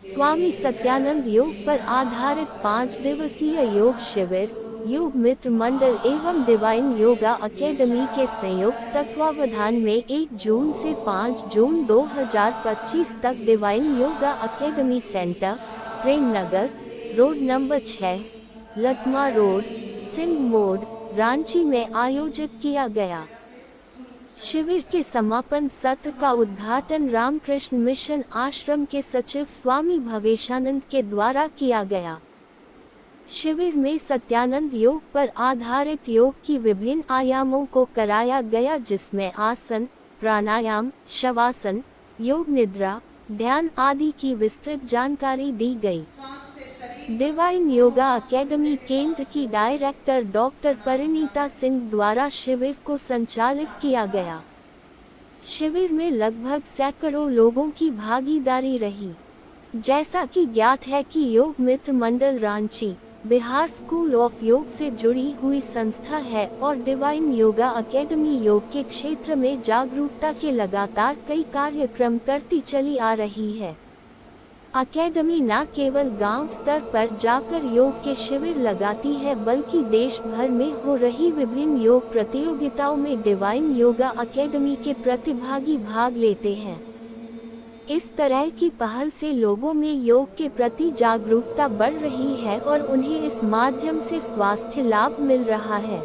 स्वामी सत्यानंद योग पर आधारित 5 दिवसीय योग शिविर योग मित्र मंडल एवं डिवाइन योगा अकेडमी के संयुक्त तत्वावधान में 1 जून से 5 जून 2025 तक divine yoga academy centre, Premnagar road number 6, Latma road, Singh More, Ranchi में आयोजित किया गया। शिविर के समापन सत्र का उद्घाटन रामकृष्ण मिशन आश्रम के सचिव स्वामी भवेशानंद के द्वारा किया गया। शिविर में सत्यानंद योग पर आधारित योग की विभिन्न आयामों को कराया गया, जिसमें आसन, प्राणायाम, शवासन, योग निद्रा, ध्यान आदि की विस्तृत जानकारी दी गई। डिवाइन योगा अकेडमी केंद्र की डायरेक्टर डॉक्टर परिणीता सिंह द्वारा शिविर को संचालित किया गया। शिविर में लगभग सैकड़ों लोगों की भागीदारी रही। जैसा कि ज्ञात है कि योग मित्र मंडल रांची, बिहार स्कूल ऑफ योग से जुड़ी हुई संस्था है और डिवाइन योगा अकेडमी योग के क्षेत्र में जागरूकता के लगातार कई कार्यक्रम करती चली आ रही है। अकेडमी न केवल गांव स्तर पर जाकर योग के शिविर लगाती है, बल्कि देश भर में हो रही विभिन्न योग प्रतियोगिताओं में डिवाइन योगा अकेडमी के प्रतिभागी भाग लेते हैं। इस तरह की पहल से लोगों में योग के प्रति जागरूकता बढ़ रही है और उन्हें इस माध्यम से स्वास्थ्य लाभ मिल रहा है।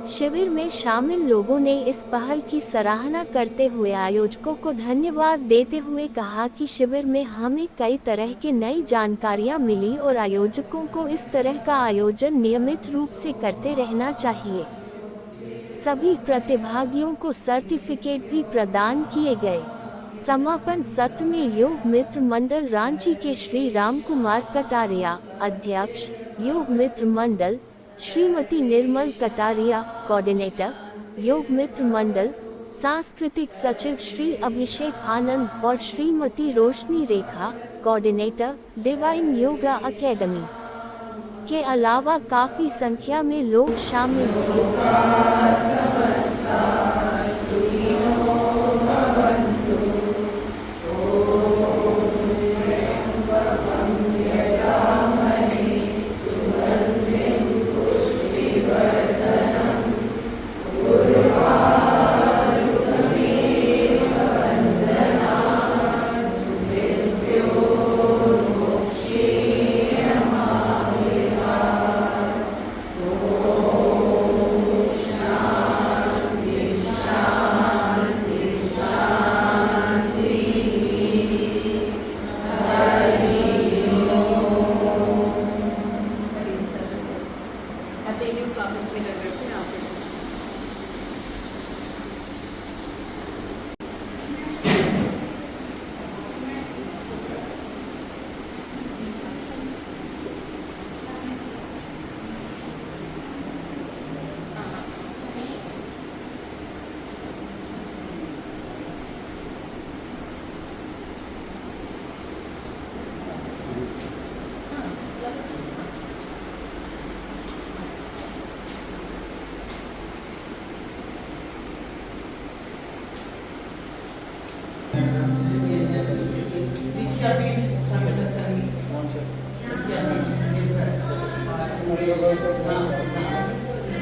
शिविर में शामिल लोगों ने इस पहल की सराहना करते हुए आयोजकों को धन्यवाद देते हुए कहा कि शिविर में हमें कई तरह की नई जानकारियां मिली और आयोजकों को इस तरह का आयोजन नियमित रूप से करते रहना चाहिए। सभी प्रतिभागियों को सर्टिफिकेट भी प्रदान किए गए। समापन सत्र में योग मित्र मंडल रांची के श्री राम कुमार कटारिया, अध्यक्ष, योग मित्र मंडल, श्रीमती निर्मल कटारिया, कोऑर्डिनेटर, योग मित्र मंडल, सांस्कृतिक सचिव श्री अभिषेक आनंद और श्रीमती रोशनी रेखा, कोऑर्डिनेटर, डिवाइन योगा अकेडमी के अलावा काफी संख्या में लोग शामिल थे।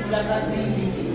मुलाकात नहीं की थी।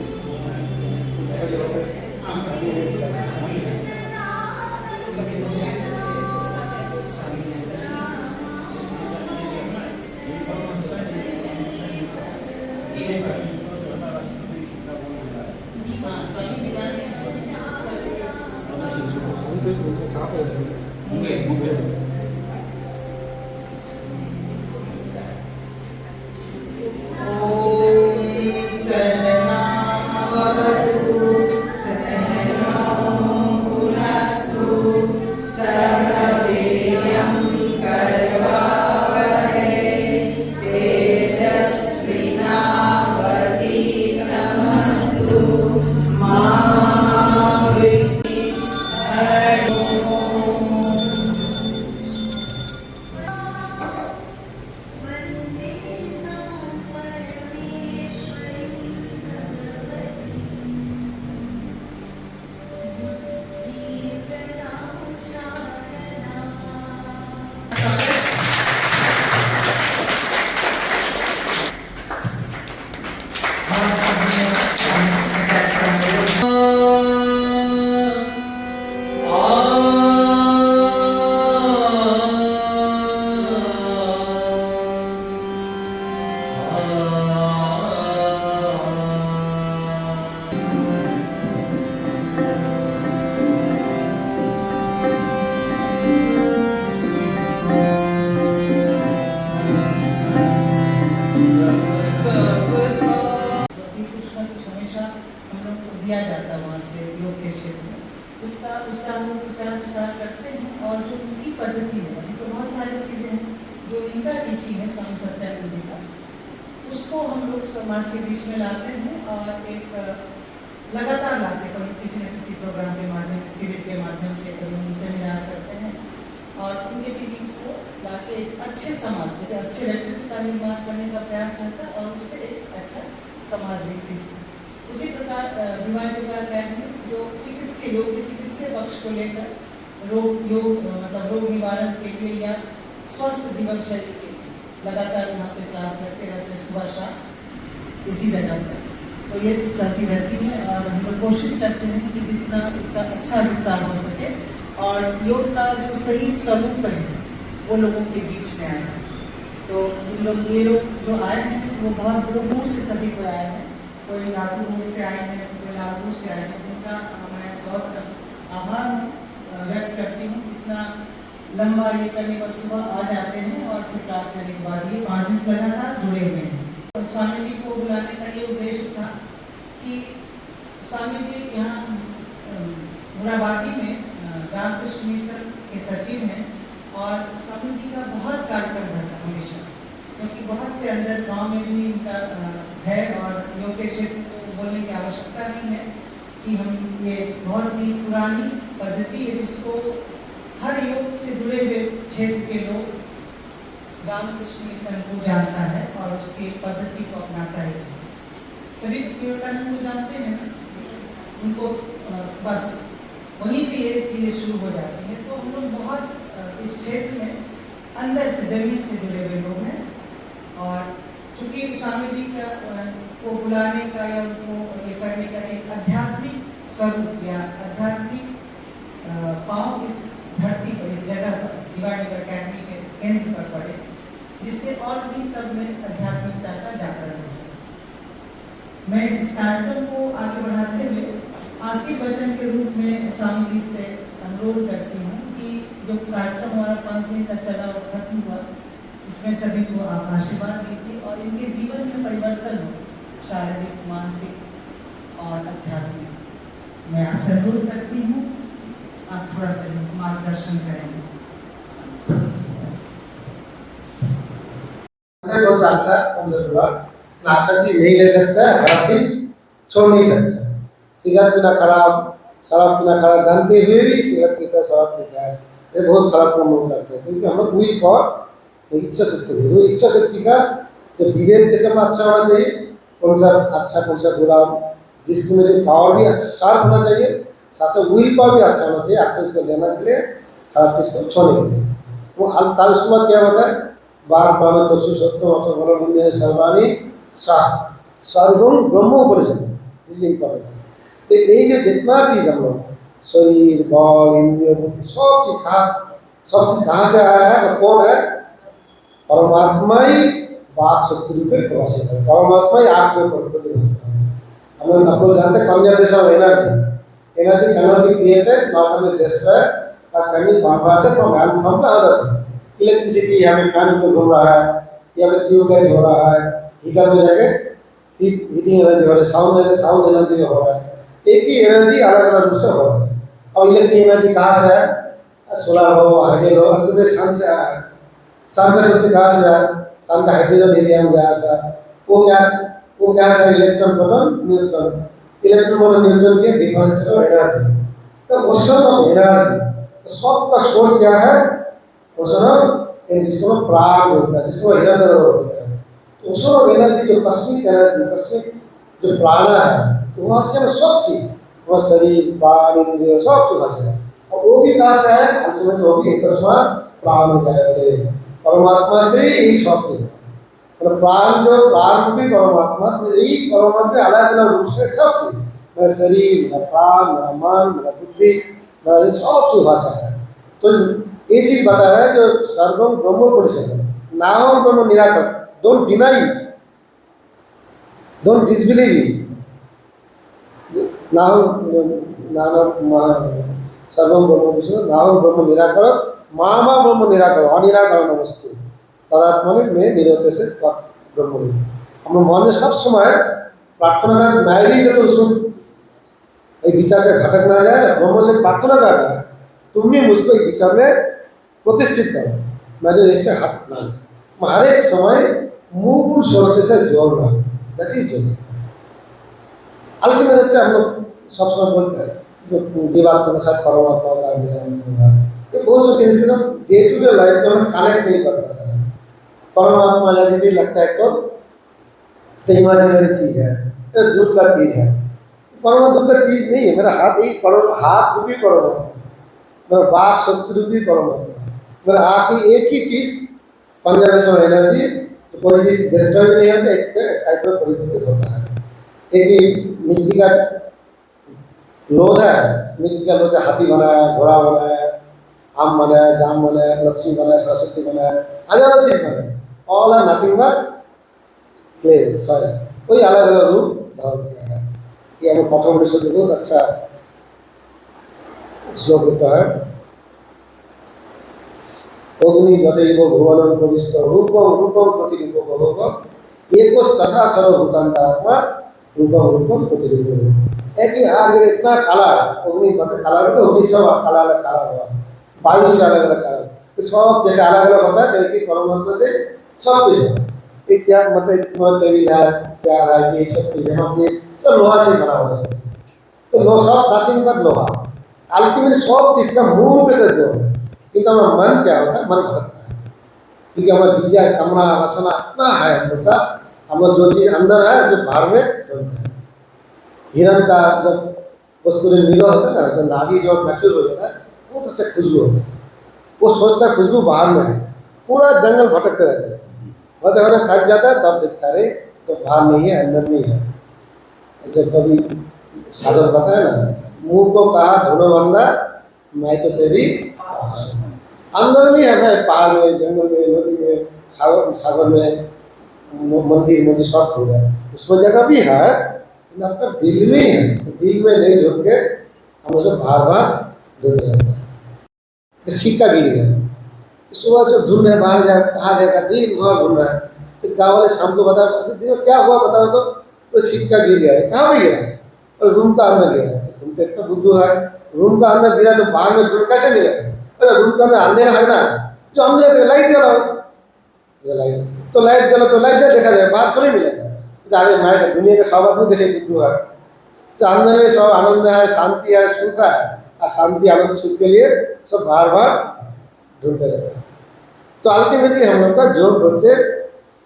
जो इनका टीचिंग है स्वामी सत्यानंद जी का, उसको हम लोग समाज के बीच में लाते हैं और एक लगातार लाते हैं, कभी किसी न किसी प्रोग्राम के माध्यम से, शिविर के माध्यम से, कभी हम सेमिनार करते हैं और उनके टीचिंग्स को लाके एक अच्छे समाज, एक अच्छे व्यक्तित्व का निर्माण करने का प्रयास रहता है और उससे एक अच्छा समाज विकसित हो। उसी प्रकार डिवाइन योगा अकेडमी जो चिकित्सीय योग के चिकित्सीय पक्ष को लेकर मतलब रोग निवारण के लिए या स्वस्थ जीवन शैली के लिए लगातार यहाँ पे क्लास करते रहते हैं सुबह शाम इसी जगह पर। तो ये चलती रहती है और हम लोग कोशिश करते हैं कि जितना इसका अच्छा विस्तार हो सके और योग का जो सही स्वरूप है वो लोगों के बीच में आए हैं। तो ये लोग जो आए हैं वो बहुत दूर दूर से सभी को आए हैं, कोई लातूर रोड से आए हैं, कोई लालपुर से आए हैं। उनका मैं बहुत आभार व्यक्त करती हूँ, इतना लंबा ये करने पर सुबह आ जाते हैं और फिर क्लास करने के बाद ये 5 दिन से लगातार जुड़े हुए हैं। और स्वामी जी को बुलाने का ये उद्देश्य था कि स्वामी जी यहाँ मुराबादी में रामकृष्ण मिशन के सचिव हैं और स्वामी जी का बहुत कार्यक्रम रहता है हमेशा, क्योंकि बहुत से अंदर गांव में भी इनका है और योग के क्षेत्र को बोलने की आवश्यकता नहीं है कि हम ये बहुत ही पुरानी पद्धति है जिसको हर योग से जुड़े हुए क्षेत्र के लोग रामकृष्ण मिशन को जानता है और उसकी पद्धति को अपनाता है। सभी विवेकानंद को जानते हैं ना, उनको बस वहीं से ये चीज़ें शुरू हो जाती हैं। तो हम लोग बहुत इस क्षेत्र में अंदर से जमीन से जुड़े हुए लोग हैं और चूँकि स्वामी जी का को बुलाने का या उनको ये करने का एक आध्यात्मिक स्वरूप या आध्यात्मिक पाँव इस धरती पर, इस जगह पर डिवाइन योगा अकेडमी के केंद्र पर पड़े, जिससे और भी सब में आध्यात्मिकता का जागरण हो सके। मैं इस कार्यक्रम को आगे बढ़ाते हुए आशीर् वचन के रूप में स्वामी जी से अनुरोध करती हूँ कि जो कार्यक्रम हमारा 5 दिन का चला और खत्म हुआ, इसमें सभी को आप आशीर्वाद दीजिए और इनके जीवन में परिवर्तन हो, शारीरिक, मानसिक और आध्यात्मिक। मैं आपसे अनुरोध करती हूँ, आप थोड़ा सा मार्गदर्शन करेंगे। कौन सा अच्छा कौन सा बुरा ना, अच्छा चीज नहीं ले सकता है, खराब चीज छोड़ नहीं सकता। सिगरेट पीना खराब, शराब पीना खराब, जानते हुए भी सिगरेट पीता है, शराब पीता है, ये बहुत खराब काम लोग करते हैं। क्योंकि हम लोग वही पर इच्छा शक्ति है, तो इच्छा शक्ति का जो विवेक जैसे में अच्छा होना चाहिए, कौन सा अच्छा कौन सा बुरा, डिस्क्रिमिनेटिव पावर भी अच्छा शार्प होना चाहिए, साथ में वही पावर भी अच्छा होना चाहिए, अच्छा इसको लेना के लिए, खराब चीज को छोड़ने के लिए। वो तार उसके बाद क्या होता है, बार बार चक्षु सत्य मतलब सर्वाणी सर्वम ब्रह्मोपनिषद, दिस इज इम्पोर्टेंट। तो ये जो जितना चीज हम लोग शरीर, बल, इंद्रिय, बुद्धि, सब चीज कहाँ से आया है, वो कौन है? परमात्मा ही बात शक्ति रूप में प्रवासित है, परमात्मा ही आप में प्रतिष्ठित है। हम लोग जानते हैं conservation of energy cannot be created, not only destroyed, but can be converted from one form to another form. Electricity यहाँ पे फैन पे घूम रहा है, यहाँ पे ट्यूबलाइट हो रहा है, हीटर में जाके हीटिंग एनर्जी हो रहा है, साउंड एनर्जी हो रहा है। एक ही एनर्जी अलग अलग रूप से हो रहा है। अब इलेक्ट्रिक एनर्जी कहाँ से है? सोलर हो, हाइड्रोजन हो, अल्टीमेट सन से आया है। सन का शक्ति कहाँ से आया? सन का हाइड्रोजन हीलियम गैस है। वो क्या है? Electron, proton, neutron. Electron proton neutron के डिफरेंस ऑफ एनर्जी। तो ओशन ऑफ एनर्जी, तो सब का सोर्स क्या है? ओशन ऑफ, जिसको प्राण बोलता है, जिसको हिरण्यगर्भ बोलता है। तो ओशन ऑफ एनर्जी जो कस्मिक एनर्जी, कस्मिक जो प्राण है, तो वहाँ से सब चीज, वह शरीर, प्राण, इंद्रिय सब चीज से है। और वो भी कहाँ से है? अल्टीमेट वो भी तस्मात् प्राण हो जाते, परमात्मा से ही सब चीज। मतलब प्राण भी परमात्मा, तो यही परमात्मा अलग अलग रूप से सब चीज, मेरा शरीर, मेरा प्राण, मेरा मन, मेरा बुद्धि, मेरा सब चीज भाषा है। तो ये चीज बता रहा है जो सर्वम ब्रह्मोपनिषद है, नाहम ब्रह्म निराकर, don't deny it, don't disbelieve it. नाहम सर्वम ब्रह्मोपनिषद, नाहम ब्रह्म निराकर, मामा ब्रह्म निराकर, अनिराकरण वस्तु तदात्मने में निरते से ब्रह्म। हम मन में सब समय प्रार्थना कर, मैं भी जो सुन विचार से भटक ना जाए, ब्रह्म से प्रार्थना करना है, तुम भी मुझको इस विचार में प्रतिष्ठित करो, मैं जो इससे हट ना जाए। हर एक समय मूल सोचने से जोड़ना, दैट इज जोड़ना। अल्टीमेट हम लोग सब समय बोलते हैं जो जीवात्मा के साथ परमात्मा का मिलन होगा, ये बहुत से चीज़ के डे टू डे लाइफ में हमें कनेक्ट नहीं कर पाता है। परमात्मा जैसे भी लगता है तो इमेजिनरी चीज़ है, ये दूर का चीज़ है। परमात्मा दूर का चीज़ नहीं है। मेरा हाथ ही हाथ रूपी परमात्मा, मेरा बाघ शक्ति रूपी परमात्मा, मेरा आँख ही एक ही चीज़ कंजर्वेशन एनर्जी, तो कोई चीज़ डिस्ट्रॉय नहीं होता, एक टाइप में परिवर्तित होता है। एक ही मिट्टी का लोध है, मिट्टी का लोध से हाथी बनाया, घोड़ा बनाया, आम बनाया, जाम बनाया, लक्ष्मी बनाया, सरस्वती बनाया, हजारों चीज बनाया, all are nothing but clay soil. कोई अलग अलग रूप धारण किया है। ये हमें प्रथम विषय में बहुत अच्छा श्लोक लिखा है, अग्नि जतैव भुवनं प्रविष्ट रूपम रूपम प्रतिरूपो भवः एकos तथा सर्वभूतांतरात्मा रूपम रूपम प्रतिरूपो। एक ही आग इतना काला, अग्नि मतलब काला तो अग्नि सब काला अलग काला हुआ, वायु से अलग अलग काला, तो सब जैसे अलग अलग होता है, तो एक परमात्मा से सब चीज होता है। ये क्या मतलब तुम्हारा टेबल है, क्या है, ये सब चीजें मतलब सब लोहा से बना हुआ है। तो लोहा सब नथिंग बट लोहा, अल्टीमेटली सब चीज का मूल के साथ जोड़ है। किंतु हमारा मन क्या होता है, मन भटकता है, क्योंकि हमारा डिजायर कामना वासना इतना है हम लोग का, हमारा जो चीज अंदर है जो बाहर में चलता है। हिरण का जब वस्तु निगह होता है ना, जब नाभि जो मैच्योर हो जाता है, बहुत अच्छा खुशबू होता है, वो सोचता है खुशबू बाहर में है, पूरा जंगल भटकते रहते हैं, होते होते थक जाता है, तब देखता है तो बाहर नहीं है, अंदर नहीं है। जब कभी साधक बताया ना, मुंह को कहा धोनो बंदा, मैं तो तेरी अंदर भी है, मैं पहाड़ में, जंगल में, नदी में, सागर में, मंदिर में सब हो रहा है, उसमें जगह भी है, लेकिन आपका दिल में है, दिल में नहीं ढूंढ के हम उसे बार बार ढूंढते रहते हैं। सिक्का गिर गया, सुबह से ढूंढ रहे, बाहर जाए, कहाँ जाएगा, दिन भर ढूंढ रहा है। तो गाँव वाले शाम को बताओ क्या हुआ, बताओ तो सिक्का गिर गया है, कहाँ में गिरा है, और रूम का अंदर गिरा है। तुम तो इतना बुद्धू है, रूम का अंदर गिरा तो बाहर में ढूंढ कैसे मिलेगा? अरे रूम का अंदर अंधेरा है ना, जो अंधेरा तो लाइट जलाओ, लाइट तो लाइट जलो तो लाइट जाए देखा जाए, बाहर थोड़ी मिलेगा। अरे मैं दुनिया के सब आदमी जैसे बुद्धू है, तो अंदर में सब आनंद है, शांति है, सुख है, और शांति आनंद सुख के लिए सब बार बार ढूंढते रहते हैं। तो अल्टीमेटली हम लोग का योग होते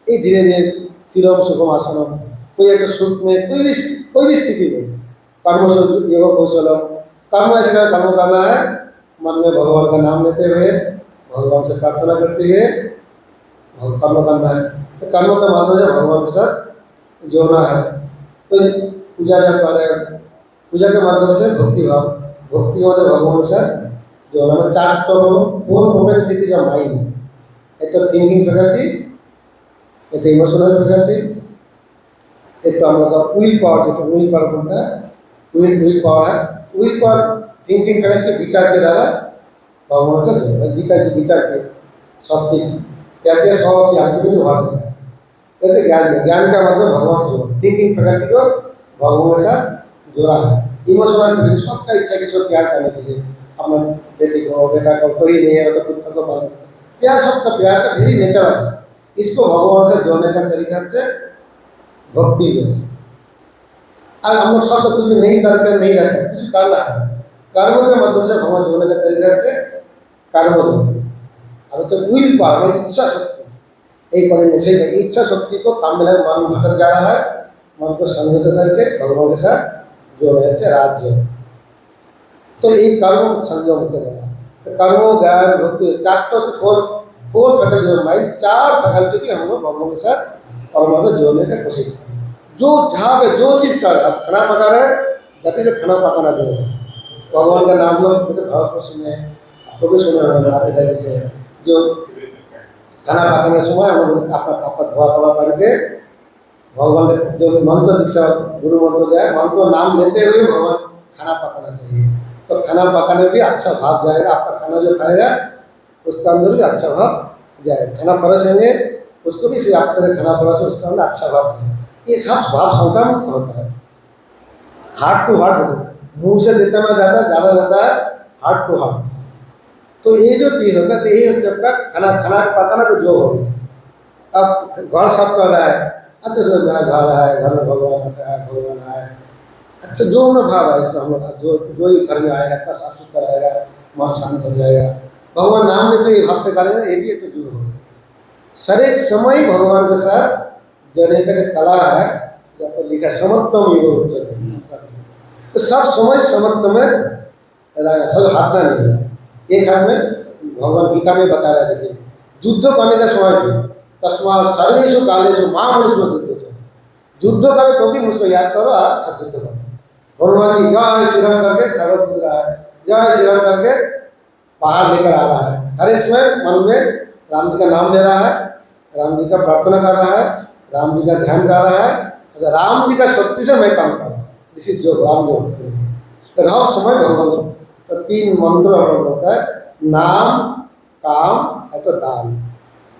ये धीरे धीरे स्थिरम सुखम आसनम, कोई एक सुख में कोई भी स्थिति में, कर्म योग कौशलम, कर्म ऐसे कर्म करना है, मन में भगवान का नाम लेते हुए, भगवान से प्रार्थना करते हुए कर्म करना है। तो कर्म का माध्यम से भगवान के साथ जोड़ना है। कोई पूजा जब कर रहे हैं, पूजा के माध्यम से भक्ति भाव, भक्ति के माध्यम भगवान के साथ जोड़ना। चार तो 4 प्रोपेंसिटीज ऑफ माइंड, एक तो थिंकिंग फैकल्टी, एक तो इमोशनल फैकल्टी, एक तो हम लोग का विल पावर, जो विल पावर बोलता है, विल पावर है, विल पावर थिंकिंग फैकल्टी विचार के द्वारा भगवान से जोड़ना, विचार के सब चीज कैसे सब चीज आगे हो सकता है। जैसे ज्ञान का मतलब भगवान से जोड़ा, थिंकिंग फैकल्टी को भगवान के साथ जोड़ा है। इमोशनल फैकल्टी सबका इच्छा किसी को प्यार करने के लिए, अपना बेटी को, बेटा को, कोई नहीं है तो पुत्र को पालन करते, प्यार सबका प्यार का वेरी नेचर है। इसको भगवान से जोड़ने का तरीका से भक्ति जो है। और हम लोग सब कुछ नहीं करके नहीं रह सकते, कुछ करना है, कर्म के माध्यम से भगवान जोड़ने का तरीका से कर्म जो, और तो विल पावर इच्छा शक्ति, एक पढ़ेंगे सही है, इच्छा शक्ति को काम में लगा, मन भटक जा रहा है, मन को संयत करके भगवान के साथ जोड़ रहे थे राज्य। तो एक कर्म संयम होते रहेगा। तो कर्म ज्ञान भक्ति चार तो four faculty of mind, 4 faculty की हम लोग भगवान के साथ परमात्मा जोड़ने का कोशिश करें। जो जहाँ पे जो चीज़ कर, अब खाना पका रहे हैं, गति से खाना पकाना जो है, भगवान का नाम लोग जैसे भारतवर्ष में आपको भी सुना होगा, आपके दादी से जो खाना पकाने समय हम लोग अपना धोआ कपड़ा पहन के भगवान के जो मंत्र दीक्षा गुरु मंत्र जाए, मंत्र नाम लेते हुए भगवान खाना पकाना चाहिए। तो खाना पकाने भी अच्छा भाव जाएगा, आपका खाना जो खाएगा उसका अंदर भी अच्छा भाव जाएगा। खाना परोसेंगे उसको भी आपका खाना परोसे उसका अंदर अच्छा भाव जाएगा। ये भाव संक्रामित होता है, हार्ट टू हार्ट, मुंह से जितना ज़्यादा जाता है हार्ट टू हार्ट। तो ये जो चीज़ होता है, तो ये जब का खाना पकाना तो जो हो गया, अब घर साफ कर रहा है, अच्छा सर मेरा घर है, घर में भगवान आता है, भगवान आए, अच्छा जो हमें भाव है इसमें हम लोग जो ही घर में आएगा इतना साफ सुथरा रहेगा, मन शांत हो जाएगा, भगवान नाम में तो ये भाव से करेगा, ये भी तो जो होगा सर एक समय ही भगवान के साथ जने का जो कला है, जब पर लिखा समत्वम योग उच्चते, तो सब समय समत्व में सब हटना नहीं है। एक हाथ में भगवान गीता में बता रहे थे कि युद्ध करने का समय भी तस्मात् सर्वेषु कालेषु मां मनुष्य युद्ध करे तो भी मुझको याद करो और अच्छा युद्ध करो। भगवान की जय श्री राम करके सर्व कूद रहा है, जय श्री राम करके बाहर लेकर आ रहा है, हर एक समय मन में राम जी का नाम ले रहा है, राम जी का प्रार्थना कर रहा है, राम जी का ध्यान कर रहा है, अच्छा राम जी का शक्ति से मैं काम कर रहा हूँ, इसी जो राम योग तो हर समय भगवान तो 3 मंत्र होता है, नाम काम और तो दान।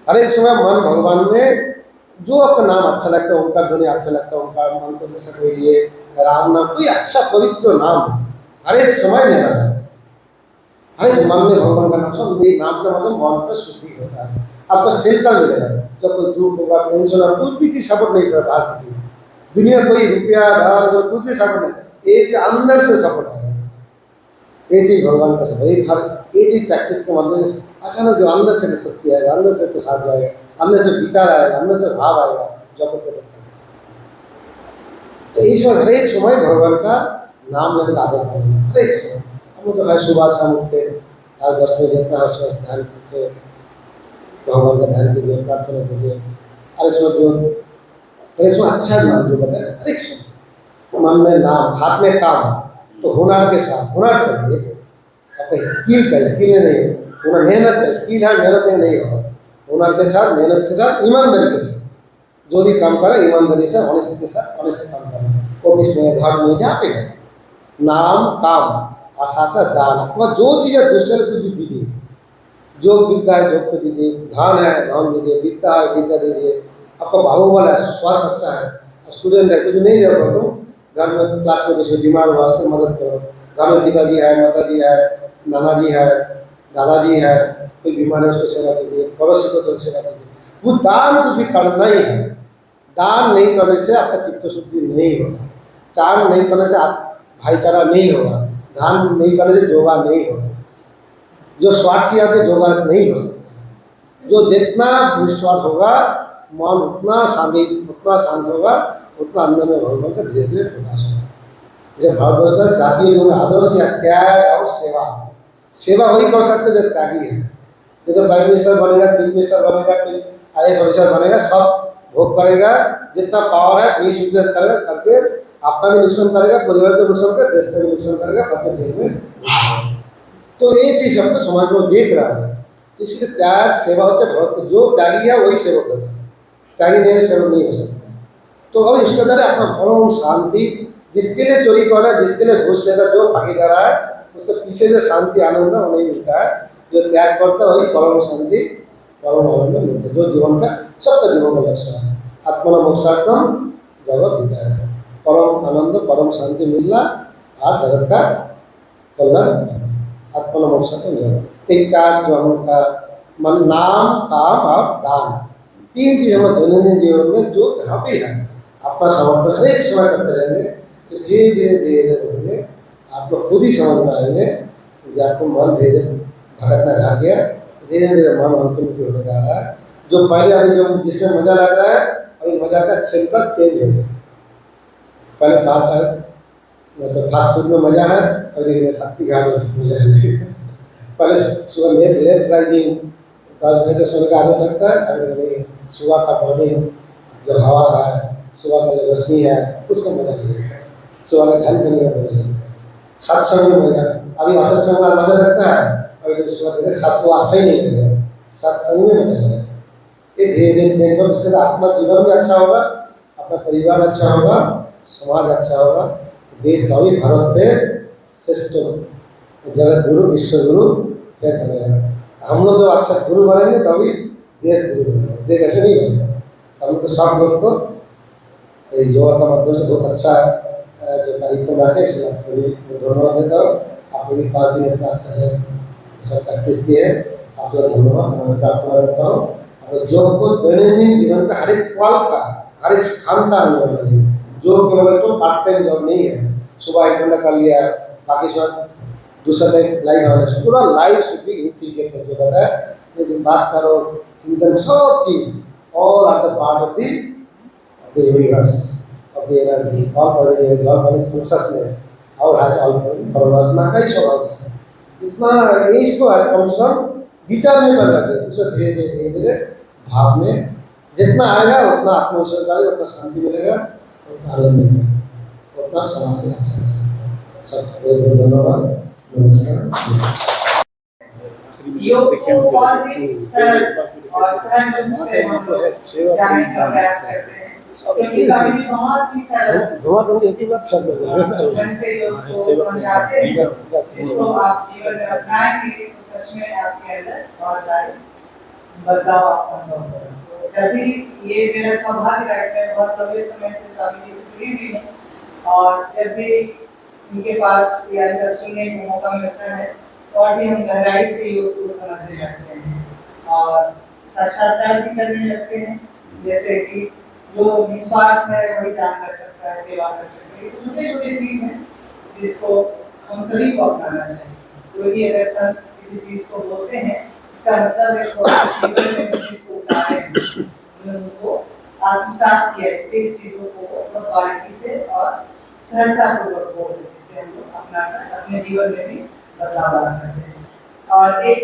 हर एक समय मन भगवान में जो आपका नाम अच्छा लगता है, उनका ध्वनि अच्छा लगता है, उनका मंत्र में सब ये राम नाम कोई अच्छा पवित्र नाम हर एक समय लेना है, हर एक मन में भगवान का नाम सब नाम का मतलब मन का शुद्धि होता है, आपको शेल्टर मिलेगा। जब कोई दुख होगा, टेंशन होगा, कुछ भी चीज सपोर्ट नहीं कर बाहर की दुनिया, कोई रुपया धन कुछ भी सपोर्ट नहीं, एक अंदर से सपोर्ट है, ये चीज भगवान का सपोर्ट, हर ये चीज प्रैक्टिस के मतलब अचानक जो अंदर से शक्ति आएगा, अंदर से तो साथ आएगा, अंदर से विचार आएगा, अंदर से भाव आएगा, जब तो ईश्वर हर एक समय भगवान का नाम लेने का आदत करेंगे, हर एक समय हम तो हर सुबह शाम उठते आज 10 मिनट जितना हर समय ध्यान करते, भगवान का ध्यान कीजिए, प्रार्थना कीजिए, हर एक समय जो हर एक समय अच्छा नाम जो बताए, हर एक समय मन में नाम, हाथ में काम, तो हुनर के साथ हुनर चाहिए, आपको स्किल चाहिए, स्किल नहीं हुनर, मेहनत चाहिए, स्किल है मेहनत नहीं होगा, हुनर के साथ मेहनत के साथ ईमानदारी के साथ जो भी काम करें ईमानदारी से ऑनेस्ट के साथ ऑनेस्ट से काम करें, ऑफिस में घर में जहाँ पे है नाम काम और साथ साथ दान, अथवा जो चीज़ है दूसरे को भी दीजिए, जो विद्या है जो को दीजिए, धन है धन दीजिए, विद्या है विद्या दीजिए, आपका बाहुबल है, स्वास्थ्य अच्छा है, स्टूडेंट है कुछ नहीं जाओ तो घर में क्लास में जैसे बीमार हुआ उससे मदद करो, घर में पिताजी है, माताजी है, नाना जी है, दादाजी है, कोई बीमार है उसको सेवा कीजिए, पड़ोसी को तो सेवा कीजिए, वो दान कुछ भी करना ही है। दान नहीं करने से आपका चित्त शुद्धि नहीं होगा, चार नहीं करने से आप भाईचारा नहीं होगा, दान नहीं करने से योगा नहीं होगा, जो स्वार्थी आते योगा नहीं हो सकता, जो जितना निस्वार्थ होगा मन उतना शांत होगा, उतना अंदर में भगवान का धीरे धीरे प्रकाश होगा। जैसे भारतवर्ष का जातीय जो आदर्श या त्याग और सेवा, सेवा वही कर सकते जो त्यागी है, ये तो प्राइम मिनिस्टर बनेगा, चीफ मिनिस्टर बनेगा, कोई IAS ऑफिसर बनेगा, सब भोग करेगा, जितना पावर है मिस यूज करेगा, करके अपना भी नुकसान करेगा, परिवार का नुकसान करेगा, देश का भी नुकसान करेगा, अपने देश में। तो ये चीज हमको समाज में देख रहा है, इसलिए त्याग सेवा होता है, जो त्यागी है वही सेवक होता है, त्यागी नहीं सेवक नहीं हो सकता। तो अब इसके अंदर अपना परम शांति, जिसके लिए चोरी कर रहा है, जिसके लिए घूस लेकर जो भागी जा रहा है, उसके पीछे जो शांति आनंद है वो नहीं मिलता है, जो त्याग करता है वही परम शांति परम आनंद मिलता है, जो जीवन का सबका जीवन का लक्ष्य है। आत्मा मोक्षार्थम जगत हिताय, परम आनंद परम शांति मिलना और जगत का कल्याण, आत्मा मोक्षार्थम जगत। 3-4 जो हम लोग का मन नाम काम और दान, 3 चीज हम दैनंदिन जीवन में जो जहाँ पे है अपना समर्पण हर एक समय करते रहेंगे, तो धीरे धीरे धीरे धीरे आप लोग खुद ही समझ में आएंगे कि आपको मन धीरे भटकना घट गया, धीरे धीरे मन अंतर्मुखी होने जा रहा है। जो पहले अभी जो जिसमें मजा लग रहा है, अभी मजा का सेंटर चेंज हो गया। पहले बात है मतलब फास्ट फूड में मजा है, और लेकिन शक्ति घाट में मजा है। पहले सुबह लेट राइजिंग तो सोने का आदत लगता है, अगर नहीं सुबह का मॉर्निंग जो हवा है, सुबह का जो रोशनी है, उसका मजा लगेगा, सुबह का ध्यान करने का मजा लगेगा, सत्संग में मजा। अभी असत्संग में मजा लगता है, और सुबह सत्संग अच्छा ही नहीं लगेगा, सत्संग में मजा लगेगा। ये धीरे धीरे चेंज हो, उसके बाद अपना जीवन भी अच्छा होगा, अपना परिवार अच्छा होगा, समाज अच्छा होगा, देश का भी भारत पे श्रेष्ठ जगत गुरु विश्व गुरु फिर बनेगा। हम लोग जो अच्छा गुरु बनेंगे तभी देश गुरु बनेगा, देश ऐसे नहीं बनेगा। हम तो सब लोग को योगा का माध्यम से बहुत अच्छा जो कार्यक्रम आके इसलिए आपको धन्यवाद देता हूँ। आप लोग 5 दिन इतना अच्छा से सब प्रैक्टिस किए, आप लोग धन्यवाद प्रार्थना करता हूँ। और जॉब को दैनंदिन जीवन का हर एक पल का, हर एक स्थान का अनुभव होना चाहिए। जॉब केवल तो पार्ट टाइम जॉब नहीं है, सुबह 1 घंटा कर लिया, बाकी समय दूसरा टाइम लाइफ आना चाहिए, पूरा लाइफ शुड बी इंटीग्रेटेड। जो कहता है जैसे बात करो चिंतन, सब चीज all are the part of the universe, of the energy, all part of consciousness और हैज ऑल परमात्मा का ही स्वभाव है। जितना इसको कम से कम विचार में बन जाते हैं, उसको धीरे धीरे धीरे धीरे भाव में जितना आएगा उतना आत्मविश्वास आएगा, उतना शांति मिलेगा, उतना आनंद मिलेगा, उतना समाज के अच्छा हो सकता है। सब बहुत बहुत धन्यवाद, नमस्कार। योग को और भी सरल और सहज रूप से हम लोग जानने का प्रयास करते हैं, क्योंकि स्वामी जी बहुत ही सरल एक ही बात सब लोग मन से योग को समझाते हैं, जिसको आप जीवन में अपनाएंगे तो सच में आपके अंदर बहुत सारे बदलाव आपको अनुभव होगा। जब भी ये मेरा सौभाग्य रहा है, मैं बहुत लंबे समय से स्वामी जी से जुड़ी हुई हूँ, और जब भी इनके पास या इनका सुनने का मौका मिलता है और भी हम गहराई से योग को समझने लगते हैं और साक्षात्कार भी करने लगते हैं। जैसे कि जो निस्वार्थ है वही दान कर सकता है, सेवा कर सकता है। ये छोटे छोटे चीज हैं जिसको हम सभी को अपनाना चाहिए। कोई भी अगर संत किसी चीज को बोलते हैं, इसका मतलब है वो जीवन में उस चीज को उतारे हैं, उन्होंने उनको आत्मसात किया, इसलिए इस चीजों को बहुत बारीकी से और सहजतापूर्वक बोल रहे, जिससे हम लोग अपने जीवन में भी बदलाव ला सकते हैं। और एक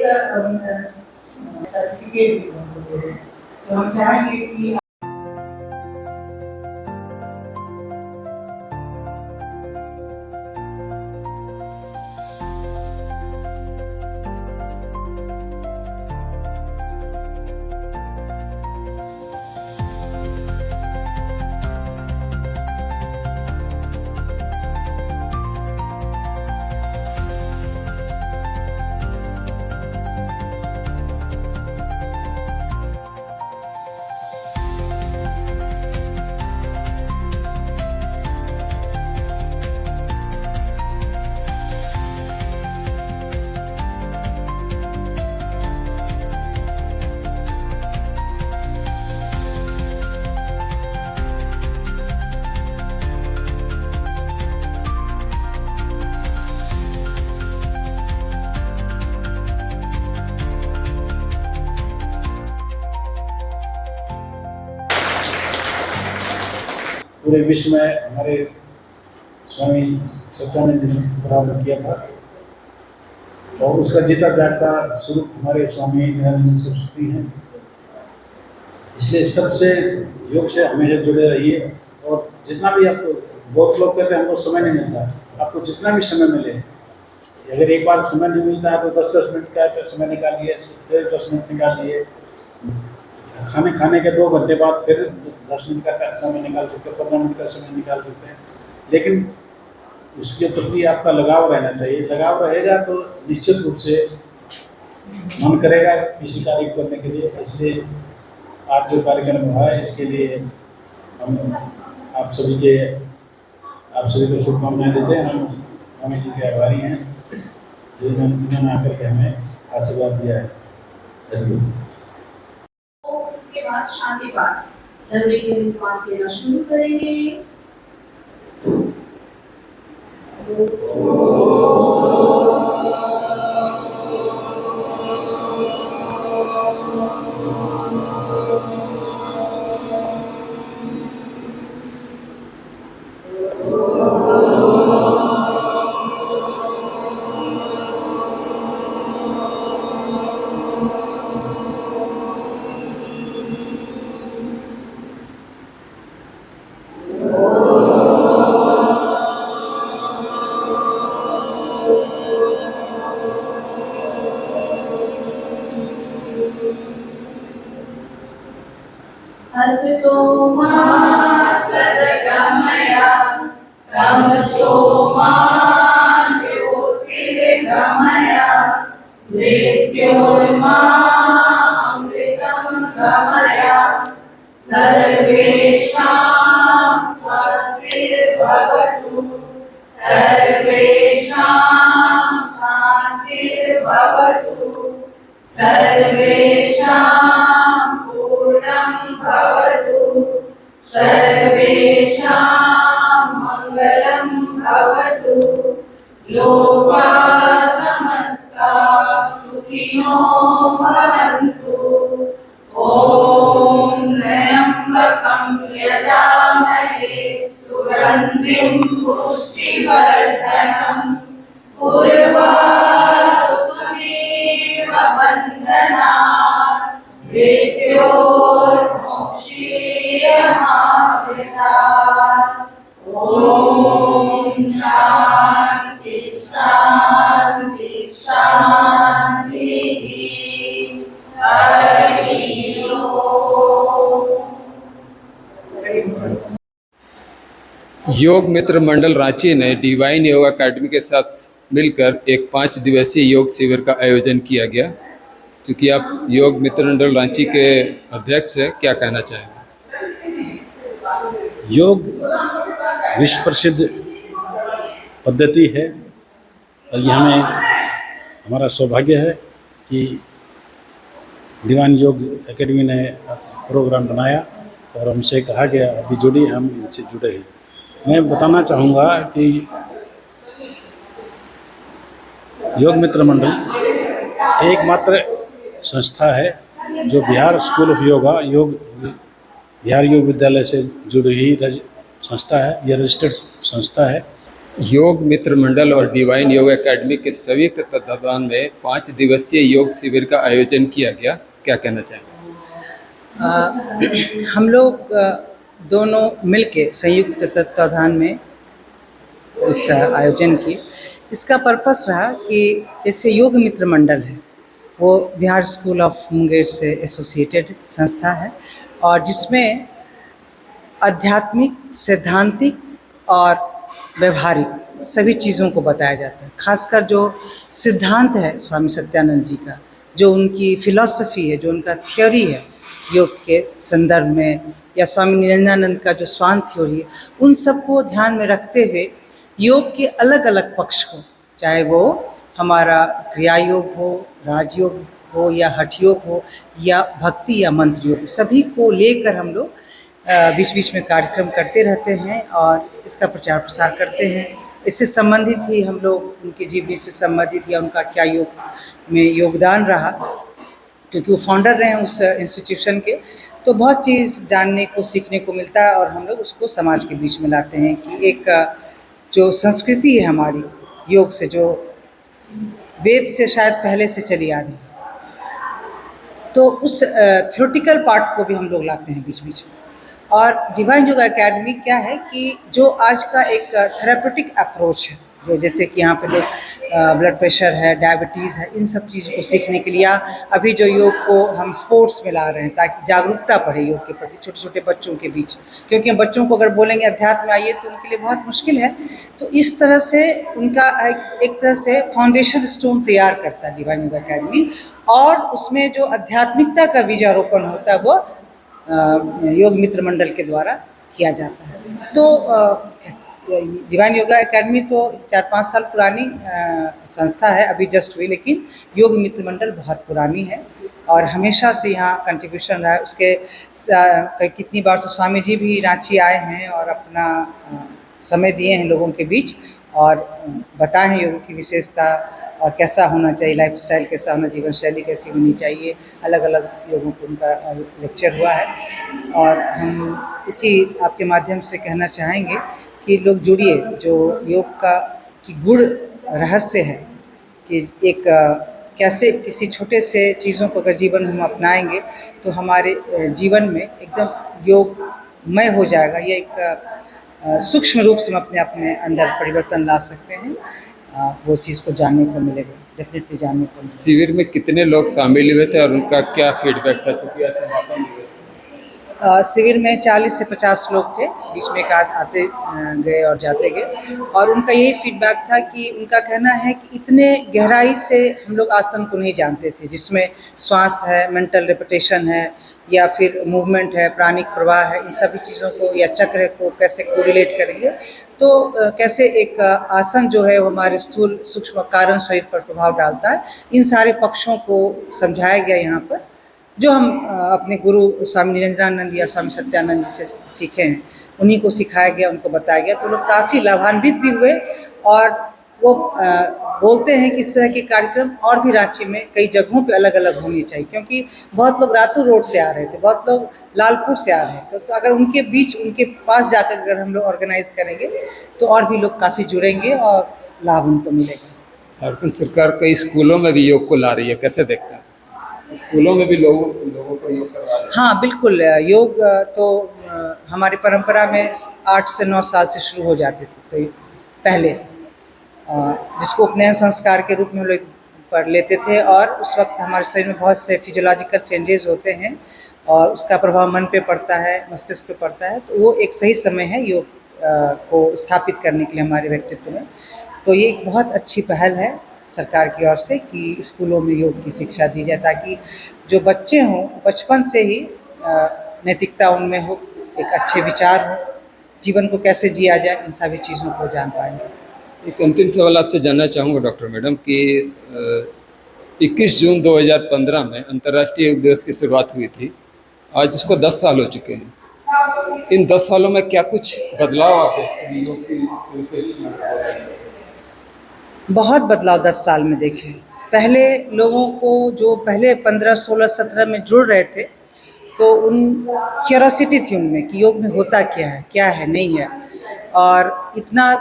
सर्टिफिकेट भी हमको दे रहे हैं, तो हम चाहेंगे कि पूरे विश्व में हमारे स्वामी सत्यानंद जी ने प्रारंभ किया था, और उसका जीता जागता स्वरूप हमारे स्वामी निरंजन सरस्वती हैं। इसलिए सबसे योग से हमेशा जुड़े रहिए, और जितना भी आपको, बहुत लोग कहते हैं हमको समय नहीं मिलता, आपको जितना भी समय मिले, अगर एक बार समय नहीं मिलता है तो 10-10 मिनट का समय निकालिए, फिर 10 मिनट निकालिए, खाने के 2 घंटे बाद फिर 10 मिनट का समय निकाल सकते हैं, 15 मिनट का समय निकाल सकते हैं, लेकिन उसके प्रति आपका लगाव रहना चाहिए। लगाव रहेगा तो निश्चित रूप से मन करेगा किसी कार्य करने के लिए। इसलिए आज जो कार्यक्रम हुआ है, इसके लिए हम आप सभी को शुभकामनाएं देते हैं। हम स्वामी जी के आभारी हैं जिन्होंने आकर के हमें आशीर्वाद दिया है। धन्यवाद। उसके बाद शांति पाठ, लंबे के सांस लेना शुरू करेंगे। हसतो मा सद्गमया तमसो मा ज्योतिर्गमया मृत्योर्मा अमृतं गमया सर्वेषां स्वस्तिर्भवतु सर्वेषां शान्तिर्भवतु सर्वेषां यजामहे सुगन्धिं पुष्टिवर्धनम् उर्वारुकमेव बन्धनात् मृत्योर्मोक्षीयमामृतात्। ॐ शान्ति शान्ति शान्तिः। हरि ओम। योग मित्र मंडल रांची ने डिवाइन योग एकेडमी के साथ मिलकर एक 5 दिवसीय योग शिविर का आयोजन किया गया। क्योंकि आप योग मित्र मंडल रांची के अध्यक्ष हैं, क्या कहना चाहेंगे? योग विश्व प्रसिद्ध पद्धति है और ये हमारा सौभाग्य है कि डिवाइन योग एकेडमी ने प्रोग्राम बनाया और हमसे कहा गया अभी जुड़ी, हम इनसे जुड़े हैं। मैं बताना चाहूँगा कि योग मित्र मंडल एकमात्र संस्था है जो बिहार स्कूल ऑफ बिहार योग विद्यालय से जुड़ी हुई संस्था है। यह रजिस्टर्ड संस्था है। योग मित्र मंडल और डिवाइन योग एकेडमी के संयुक्त तत्वावधान में 5 दिवसीय योग शिविर का आयोजन किया गया, क्या कहना चाहेंगे? हम लोग दोनों मिलके संयुक्त तत्वावधान में इस आयोजन किए। इसका पर्पस रहा कि जैसे योग मित्र मंडल है वो बिहार स्कूल ऑफ मुंगेर से एसोसिएटेड संस्था है और जिसमें आध्यात्मिक, सैद्धांतिक और व्यवहारिक सभी चीज़ों को बताया जाता है। खासकर जो सिद्धांत है स्वामी सत्यानंद जी का, जो उनकी फिलॉसफी है, जो उनका थ्योरी है योग के संदर्भ में, या स्वामी निरंजनानंद का जो स्वान थ्योरी है, उन सबको ध्यान में रखते हुए योग के अलग अलग पक्ष को, चाहे वो हमारा क्रिया योग हो, राजयोग हो या हठ योग हो या भक्ति या मंत्र योग, सभी को लेकर हम लोग बीच बीच में कार्यक्रम करते रहते हैं और इसका प्रचार प्रसार करते हैं। इससे संबंधित ही हम लोग उनकी जीवनी से संबंधित या उनका क्या योग में योगदान रहा, क्योंकि वो फाउंडर रहे हैं उस इंस्टीट्यूशन के, तो बहुत चीज़ जानने को, सीखने को मिलता है और हम लोग उसको समाज के बीच में लाते हैं कि एक जो संस्कृति है हमारी योग से, जो वेद से शायद पहले से चली आ रही है, तो उस थ्योरेटिकल पार्ट को भी हम लोग लाते हैं बीच बीच में। और डिवाइन योग एकेडमी क्या है कि जो आज का एक थेरेपेटिक अप्रोच है, जो जैसे कि यहाँ पे लोग ब्लड प्रेशर है, डायबिटीज़ है, इन सब चीज़ों को सीखने के लिए अभी जो योग को हम स्पोर्ट्स में ला रहे हैं ताकि जागरूकता बढ़े योग के प्रति छोटे छोटे बच्चों के बीच, क्योंकि बच्चों को अगर बोलेंगे अध्यात्म में आइए तो उनके लिए बहुत मुश्किल है। तो इस तरह से उनका एक तरह से फाउंडेशन स्टोन तैयार करता है डिवाइन योग एकेडमी, और उसमें जो आध्यात्मिकता का बीजारोपण होता है वो योग मित्र मंडल के द्वारा किया जाता है। तो डिवाइन योगा एकेडमी तो 4-5 साल पुरानी संस्था है, अभी जस्ट हुई, लेकिन योग मित्र मंडल बहुत पुरानी है और हमेशा से यहाँ कंट्रीब्यूशन रहा है। उसके कितनी बार तो स्वामी जी भी रांची आए हैं और अपना समय दिए हैं लोगों के बीच और बताए हैं योग की विशेषता और कैसा होना चाहिए, लाइफस्टाइल कैसा होना, जीवन शैली कैसी होनी चाहिए, अलग अलग योगों पर उनका लेक्चर हुआ है। और हम इसी आपके माध्यम से कहना चाहेंगे कि लोग जुड़िए, जो योग का की गुण रहस्य है कि एक कैसे किसी छोटे से चीज़ों को अगर जीवन में हम अपनाएंगे तो हमारे जीवन में एकदम योगमय हो जाएगा। ये एक सूक्ष्म रूप से हम अपने आप में अंदर परिवर्तन ला सकते हैं, वो चीज़ को जानने को मिलेगा, डेफिनेटली जानने को मिलेगा। शिविर में कितने लोग शामिल हुए थे और उनका क्या फीडबैक था? क्योंकि समापन दिवस था। शिविर में 40 से 50 लोग थे, बीच में एक आते गए और जाते गए, और उनका यही फीडबैक था कि उनका कहना है कि इतने गहराई से हम लोग आसन को नहीं जानते थे, जिसमें श्वास है, मेंटल रेपिटेशन है, या फिर मूवमेंट है, प्राणिक प्रवाह है, इन सभी चीज़ों को या चक्र को कैसे कोरिलेट करेंगे, तो कैसे एक आसन जो है वो हमारे स्थूल सूक्ष्म कारण शरीर पर प्रभाव डालता है, इन सारे पक्षों को समझाया गया यहाँ पर, जो हम अपने गुरु स्वामी निरंजनानंद या स्वामी सत्यानंद जी से सीखे हैं, उन्हीं को सिखाया गया, उनको बताया गया। तो लोग काफ़ी लाभान्वित भी हुए और वो बोलते हैं कि इस तरह के कार्यक्रम और भी रांची में कई जगहों पे अलग अलग होनी चाहिए, क्योंकि बहुत लोग रातू रोड से आ रहे थे, बहुत लोग लालपुर से आ रहे थे, तो अगर उनके बीच उनके पास जाकर अगर हम लोग ऑर्गेनाइज करेंगे तो और भी लोग काफ़ी जुड़ेंगे और लाभ उनको मिलेगा। झारखंड सरकार कई स्कूलों में भी योग को ला रही है, कैसे देखते हैं? स्कूलों में भी लोगों को योग करवा रहे हैं। हाँ बिल्कुल, योग तो हमारी परंपरा में 8 से 9 साल से शुरू हो जाते थे, तो पहले जिसको उपनयन संस्कार के रूप में लोग पर लेते थे, और उस वक्त हमारे शरीर में बहुत से फिजियोलॉजिकल चेंजेस होते हैं और उसका प्रभाव मन पे पड़ता है, मस्तिष्क पे पड़ता है, तो वो एक सही समय है योग को स्थापित करने के लिए हमारे व्यक्तित्व में। तो ये एक बहुत अच्छी पहल है सरकार की ओर से कि स्कूलों में योग की शिक्षा दी जाए, ताकि जो बच्चे हों बचपन से ही नैतिकता उनमें हो, एक अच्छे विचार हो, जीवन को कैसे जिया जाए, इन सभी चीज़ों को जान पाएंगे। एक अंतिम सवाल आपसे जानना चाहूँगा डॉक्टर मैडम कि 21 जून 2015 में अंतर्राष्ट्रीय योग दिवस की शुरुआत हुई थी, आज इसको 10 साल हो चुके हैं। इन 10 सालों में क्या कुछ बदलाव आप देखते हैं योग की परिप्रेक्ष्य में? बहुत बदलाव 10 साल में देखे। पहले लोगों को जो पहले 15, 16, 17 में जुड़ रहे थे, तो उन क्यूरोसिटी थी उनमें कि योग में होता क्या है नहीं है, और इतना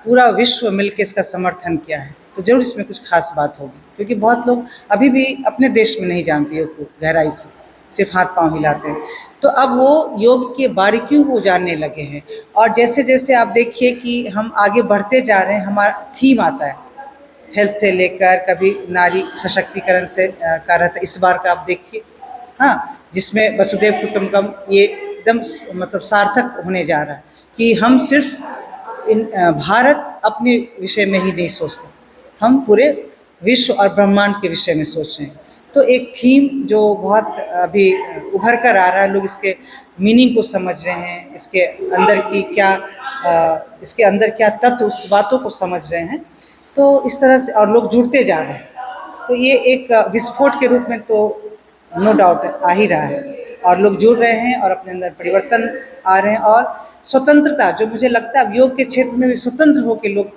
पूरा विश्व मिलके इसका समर्थन किया है, तो जरूर इसमें कुछ खास बात होगी, क्योंकि बहुत लोग अभी भी अपने देश में नहीं जानते योग को गहराई से, सिर्फ हाथ पांव हिलाते हैं। तो अब वो योग की बारीकियों को जानने लगे हैं, और जैसे जैसे आप देखिए कि हम आगे बढ़ते जा रहे हैं, हमारा थीम आता है हेल्थ से लेकर कभी नारी सशक्तिकरण से का रहता है। इस बार का आप देखिए, हाँ, जिसमें वसुधैव कुटुंबकम ये एकदम मतलब सार्थक होने जा रहा है कि हम सिर्फ भारत अपने विषय में ही नहीं सोचते, हम पूरे विश्व और ब्रह्मांड के विषय में सोच रहे हैं। तो एक थीम जो बहुत अभी उभर कर आ रहा है, लोग इसके मीनिंग को समझ रहे हैं, इसके अंदर क्या तत्व, उस बातों को समझ रहे हैं, तो इस तरह से और लोग जुड़ते जा रहे हैं। तो ये एक विस्फोट के रूप में तो नो डाउट आ ही रहा है, और लोग जुड़ रहे हैं और अपने अंदर परिवर्तन आ रहे हैं, और स्वतंत्रता जो मुझे लगता है अब योग के क्षेत्र में भी स्वतंत्र होकर लोग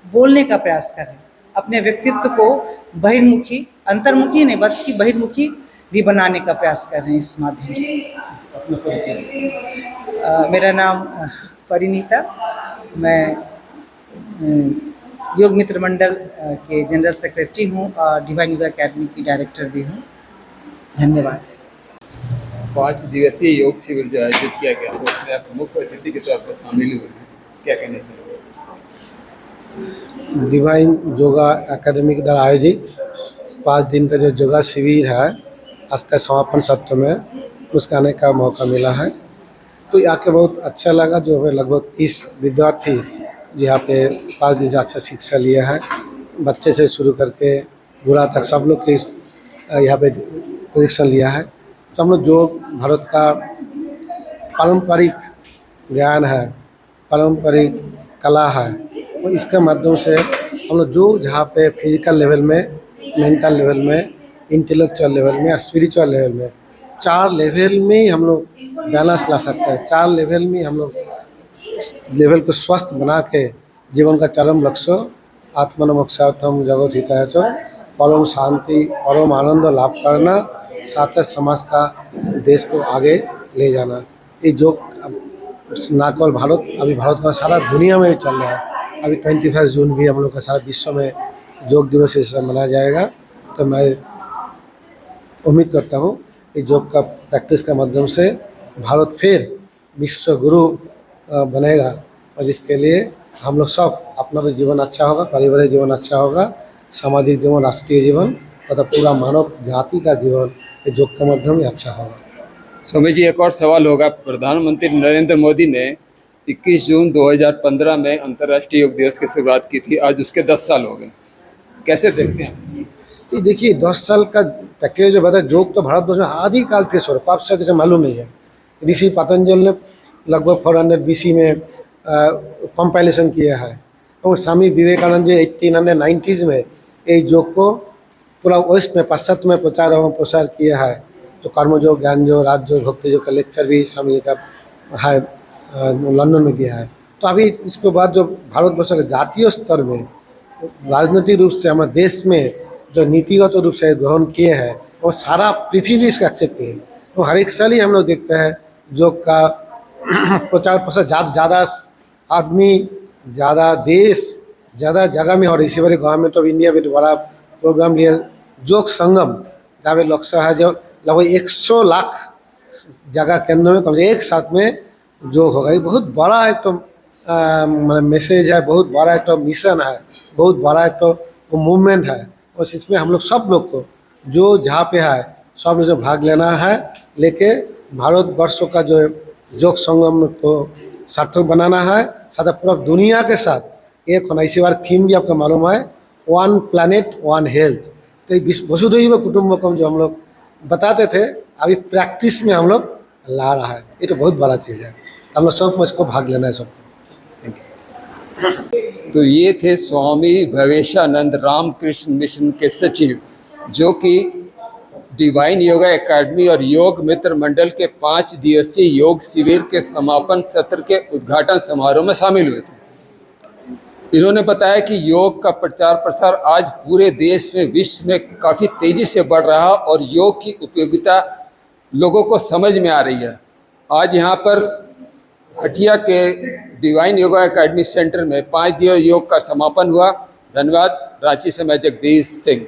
बोलने का प्रयास कर रहे हैं, अपने व्यक्तित्व को बहिर्मुखी, अंतर्मुखी नहीं बल्कि बहिर्मुखी भी बनाने का प्रयास कर रहे हैं इस माध्यम से। मेरा नाम परिणीता, मैं योग मित्र मंडल के जनरल सेक्रेटरी हूँ और डिवाइन योगा अकेडमी की डायरेक्टर भी हूँ। धन्यवाद। 5 दिवसीय योग शिविर जो आयोजित किया गया तो उसमें आप मुख्य अतिथि के तौर पर शामिल हुए हैं, क्या कहना चाहेंगे? डिवाइन योगा एकेडमी के द्वारा आयोजित 5 दिन का जो योगा शिविर है, आज का समापन सत्र में उसका आने का मौका मिला है, तो यहाँ के बहुत अच्छा लगा। जो हमें लगभग 30 विद्यार्थी यहाँ पे 5 दिन से अच्छा शिक्षा लिया है, बच्चे से शुरू करके बूढ़ा तक सब लोग के यहाँ पे प्रशिक्षण लिया है। तो हम लोग जो भारत का पारंपरिक ज्ञान है, पारंपरिक कला है, तो इसके माध्यम से हम लोग जो जहाँ पे फिजिकल लेवल में, मेंटल लेवल में, इंटेलेक्चुअल लेवल में और स्पिरिचुअल लेवल में, 4 लेवल में ही हम लोग बैलेंस ला सकते हैं। 4 लेवल में हम लोग लेवल को स्वस्थ बना के जीवन का चरम लक्ष्य आत्मन मोक्षार्थम जगत हिताय च परम शांति, परम आनंद लाभ करना, साथ ही समाज का, देश को आगे ले जाना। ये जो ना केवल भारत, अभी भारत का सारा दुनिया में भी चल रहा है। अभी 21 जून भी हम लोग का सारा विश्व में योग दिवस इस समय मनाया जाएगा। तो मैं उम्मीद करता हूँ कि योग का प्रैक्टिस के माध्यम से भारत फिर विश्व गुरु बनेगा, और जिसके लिए हम लोग सब अपना भी जीवन अच्छा होगा, पारिवारिक जीवन अच्छा होगा, सामाजिक जीवन, राष्ट्रीय जीवन तथा पूरा मानव जाति का जीवन योग के माध्यम में अच्छा होगा। स्वामी जी, एक और सवाल होगा। प्रधानमंत्री नरेंद्र मोदी ने 21 जून 2015 में अंतर्राष्ट्रीय योग दिवस की शुरुआत की थी, आज उसके 10 साल हो गए, कैसे देखते हैं? ये देखिए 10 साल का पैकेज जो बताया, योग तो भारतवर्ष में आदिकाल से स्वरूप आप सबसे मालूम नहीं है। ऋषि पतंजल ने लगभग 400 BC में कंपाइलेशन किया है, और स्वामी विवेकानंद जी 1890s में ये योग को पूरा वेस्ट में, पाश्चात्य में प्रचार एवं प्रसार किया है। तो कर्मयोग, ज्ञान योग, राजयोग, भक्ति योग का लेक्चर भी स्वामी जी का है, लंदन में दिया है। तो अभी इसके बाद जो भारतवर्ष के जातीय स्तर में राजनीतिक रूप से हमारे देश में जो नीतिगत रूप से ग्रहण किए हैं वो सारा पृथ्वी इसका एक्सेप्ट किए। तो हर एक साल ही हम लोग देखते हैं योग का प्रचार प्रसार ज़्यादा आदमी, ज़्यादा देश, ज़्यादा जगह में, और इसी बार गवर्नमेंट ऑफ इंडिया भी बड़ा प्रोग्राम लिया योग संगम, जहाँ पे लक्ष्य है जो लगभग 100 लाख जगह केंद्र में कम से एक साथ में जो होगा। ये बहुत बड़ा एक तो मैसेज है, बहुत बड़ा एक तो मिशन है, बहुत बड़ा एक तो मूवमेंट है। और इसमें हम लोग सब लोग को जो जहाँ पे है सब लोग भाग लेना है, लेके भारतवर्षों का जो योग संगम को सार्थक बनाना है, साथ पूरा दुनिया के साथ एक होना। इसी बार थीम भी आपको मालूम है, 1 प्लैनेट 1 हेल्थ। तो वसुधैव कुटुंबकम जो हम लोग बताते थे, अभी प्रैक्टिस में हम लोग ला रहा है। ये तो बहुत बड़ा चीज़ है, हम लोग सब इसको भाग लेना है सबको। तो ये थे स्वामी भवेशानंद रामकृष्ण मिशन के सचिव, जो कि डिवाइन योगा एकेडमी और योग मित्र मंडल के 5 दिवसीय योग शिविर के समापन सत्र के उद्घाटन समारोह में शामिल हुए थे। इन्होंने बताया कि योग का प्रचार प्रसार आज पूरे देश में, विश्व में काफ़ी तेज़ी से बढ़ रहा है और योग की उपयोगिता लोगों को समझ में आ रही है। आज यहाँ पर हटिया के डिवाइन योगा एकेडमी सेंटर में 5 दिवसीय योग का समापन हुआ। धन्यवाद। रांची से मैं जगदीश सिंह।